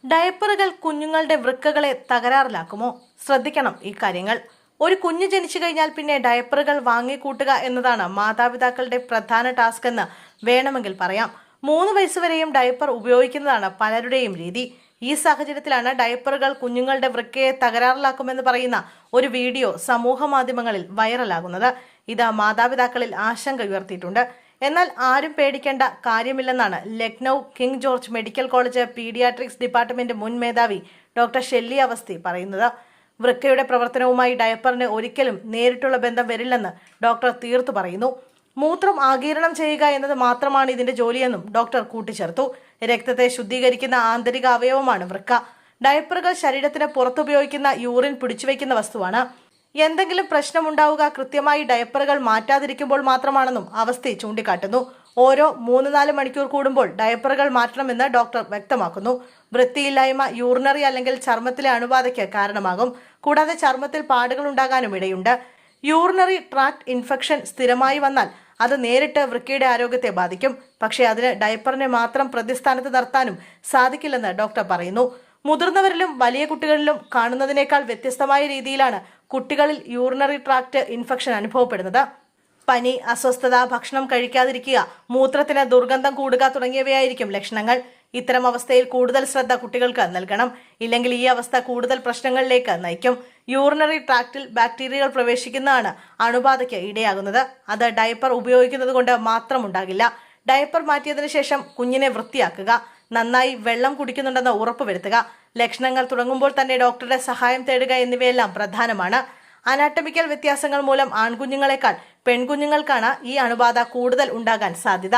ഡയപ്പറുകൾ കുഞ്ഞുങ്ങളുടെ വൃക്കകളെ തകരാറിലാക്കുമോ? ശ്രദ്ധിക്കണം ഈ കാര്യങ്ങൾ. ഒരു കുഞ്ഞ് ജനിച്ചു കഴിഞ്ഞാൽ പിന്നെ ഡയപ്പറുകൾ വാങ്ങിക്കൂട്ടുക എന്നതാണ് മാതാപിതാക്കളുടെ പ്രധാന ടാസ്ക് എന്ന് വേണമെങ്കിൽ പറയാം. 3 വയസ്സുവരെയും ഡയപ്പർ ഉപയോഗിക്കുന്നതാണ് പലരുടെയും രീതി. ഈ സാഹചര്യത്തിലാണ് ഡയപ്പറുകൾ കുഞ്ഞുങ്ങളുടെ വൃക്കയെ തകരാറിലാക്കുമെന്ന് പറയുന്ന ഒരു വീഡിയോ സമൂഹ മാധ്യമങ്ങളിൽ വൈറലാകുന്നത്. ഇത് മാതാപിതാക്കളിൽ ആശങ്ക ഉയർത്തിയിട്ടുണ്ട്. എന്നാൽ ആരും പേടിക്കേണ്ട കാര്യമില്ലെന്നാണ് Lucknow King George medical college paediatrics department മുൻ മേധാവി ഡോക്ടർ ഷെല്ലി അവസ്ഥി പറയുന്നത്. വൃക്കയുടെ പ്രവർത്തനവുമായി ഡയപ്പറിന് ഒരിക്കലും നേരിട്ടുള്ള ബന്ധം വരില്ലെന്ന് ഡോക്ടർ തീർത്തു പറയുന്നു. മൂത്രം ആഗിരണം ചെയ്യുക എന്നത് മാത്രമാണ് ഇതിന്റെ ജോലിയെന്നും ഡോക്ടർ കൂട്ടിച്ചേർത്തു. രക്തത്തെ ശുദ്ധീകരിക്കുന്ന ആന്തരിക അവയവമാണ് വൃക്ക. ഡയപ്പറുകൾ ശരീരത്തിന് പുറത്തുപയോഗിക്കുന്ന യൂറിൻ പിടിച്ചുവെക്കുന്ന വസ്തുവാണ്. എന്തെങ്കിലും പ്രശ്നമുണ്ടാവുക കൃത്യമായി ഡയപ്പറുകൾ മാറ്റാതിരിക്കുമ്പോൾ മാത്രമാണെന്നും അവസ്ഥി ചൂണ്ടിക്കാട്ടുന്നു. ഓരോ 3-4 മണിക്കൂർ കൂടുമ്പോൾ ഡയപ്പറുകൾ മാറ്റണമെന്ന് ഡോക്ടർ വ്യക്തമാക്കുന്നു. വൃത്തിയില്ലായ്മ യൂറിനറി അല്ലെങ്കിൽ ചർമ്മത്തിലെ അണുബാധയ്ക്ക് കാരണമാകും. കൂടാതെ ചർമ്മത്തിൽ പാടുകൾ ഉണ്ടാകാനും ഇടയുണ്ട്. യൂറിനറി ട്രാക്ട് ഇൻഫെക്ഷൻ സ്ഥിരമായി വന്നാൽ അത് നേരിട്ട് വൃക്കയുടെ ആരോഗ്യത്തെ ബാധിക്കും. പക്ഷേ അതിന് ഡയപ്പറിനെ മാത്രം പ്രതിസ്ഥാനത്ത് നിർത്താനും സാധിക്കില്ലെന്ന് ഡോക്ടർ പറയുന്നു. മുതിർന്നവരിലും വലിയ കുട്ടികളിലും കാണുന്നതിനേക്കാൾ വ്യത്യസ്തമായ രീതിയിലാണ് കുട്ടികളിൽ യൂറിനറി ട്രാക്ട് ഇൻഫെക്ഷൻ അനുഭവപ്പെടുന്നത്. പനി, അസ്വസ്ഥത, ഭക്ഷണം കഴിക്കാതിരിക്കുക, മൂത്രത്തിന് ദുർഗന്ധം കൂടുക തുടങ്ങിയവയായിരിക്കും ലക്ഷണങ്ങൾ. ഇത്തരം അവസ്ഥയിൽ കൂടുതൽ ശ്രദ്ധ കുട്ടികൾക്ക് നൽകണം. ഇല്ലെങ്കിൽ ഈ അവസ്ഥ കൂടുതൽ പ്രശ്നങ്ങളിലേക്ക് നയിക്കും. യൂറിനറി ട്രാക്റ്റിൽ ബാക്ടീരിയകൾ പ്രവേശിക്കുന്നതാണ് അണുബാധയ്ക്ക് ഇടയാകുന്നത്. അത് ഡയപ്പർ ഉപയോഗിക്കുന്നത് കൊണ്ട് മാത്രം ഉണ്ടാകില്ല. ഡയപ്പർ മാറ്റിയതിനു ശേഷം കുഞ്ഞിനെ വൃത്തിയാക്കുക, നന്നായി വെള്ളം കുടിക്കുന്നുണ്ടെന്ന് ഉറപ്പുവരുത്തുക, ലക്ഷണങ്ങൾ തുടങ്ങുമ്പോൾ തന്നെ ഡോക്ടറുടെ സഹായം തേടുക എന്നിവയെല്ലാം പ്രധാനമാണ്. അനാട്ടമിക്കൽ വ്യത്യാസങ്ങൾ മൂലം ആൺകുഞ്ഞുങ്ങളെക്കാൾ പെൺകുഞ്ഞുങ്ങൾക്കാണ് ഈ അണുബാധ കൂടുതൽ ഉണ്ടാകാൻ സാധ്യത.